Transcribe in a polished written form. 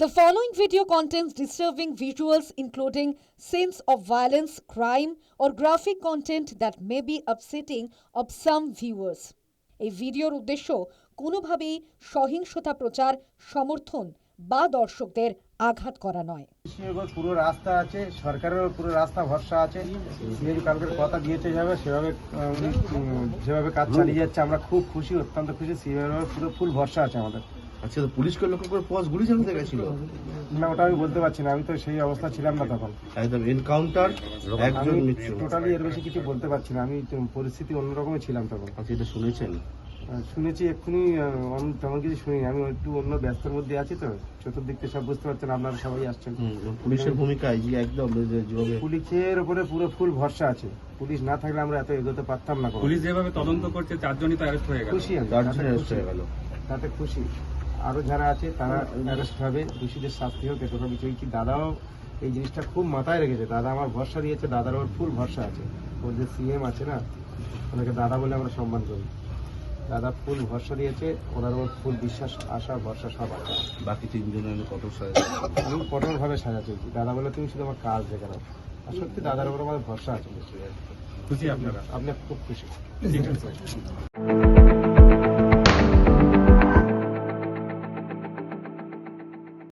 The following video contains disturbing visuals including scenes of violence, crime, or graphic content that may be upsetting of some viewers. এই ভিডিওর উদ্দেশ্য কোনোভাবেই সহিংসতা প্রচার, সমর্থন বা দর্শকদের আঘাত করা নয়। পুরো রাস্তা আছে, সরকারের পুরো রাস্তা ভরসা আছে। সিএম কালকের কথা দিয়েছে যেভাবে কাজ চালিয়ে যাচ্ছে, আমরা খুব খুশি, অত্যন্ত খুশি। সিএম পুরো ফুল ভরসা আছে আমাদের। আচ্ছা, তো পুলিশকে লক্ষ্য করে পথ গুলি চালাতে গেছিল না, ওটা আমি বলতে পারছি না, আমি তো সেই অবস্থা ছিলাম না তখন। একদম এনকাউন্টার, একজন মৃত্যু। টোটালি এর বেশি কিছু বলতে পারছি না, আমি পরিস্থিতি অন্যরকমই ছিলাম তখন। আচ্ছা, এটা শুনেছেন? শুনেছি এক্ষুনি, তেমন কিছু শুনিনি, আমি একটু অন্য ব্যস্তর মধ্যে আছি তো, চতুর্দিক থেকে সব বুঝতে পারছেন, আপনারা সবাই আসছেন। পুলিশের ভূমিকায় যে একদম যেভাবে পুলিশের উপরে পুরো ফুল ভরসা আছে। পুলিশ না থাকলে আমরা এত এগোতে পারতাম না। পুলিশ যেভাবে তদন্ত করছে, 4 জনই তো অ্যারেস্ট হয়ে গেল। খুশি, তাতে খুশি। আরো যারা আছে তারা অ্যারেস্ট হবে, দোষীদের শাস্তি হোক, এটা আমি চাইছি। দাদাও এই জিনিসটা খুব মাথায় রেখেছে, দাদা আমার ভরসা দিয়েছে, দাদার ওর ফুল ভরসা আছে। ওর যে সিএম আছে না, ওনাকে দাদা বলে আমরা সম্মান করি। দাদা ফুল ভরসা দিয়েছে, ওনার ওর ফুল বিশ্বাস, আশা, ভরসা সব আছে। বাকি 3 জনের কঠোর আমি কঠোরভাবে সাজা চাইছি। দাদা বলে তুমি শুধু আমার কাজ দেখে নাও, আর সত্যি দাদার ওপর আমাদের ভরসা আছে। খুশি আপনারা? আপনি খুব খুশি। ঠিক আছে।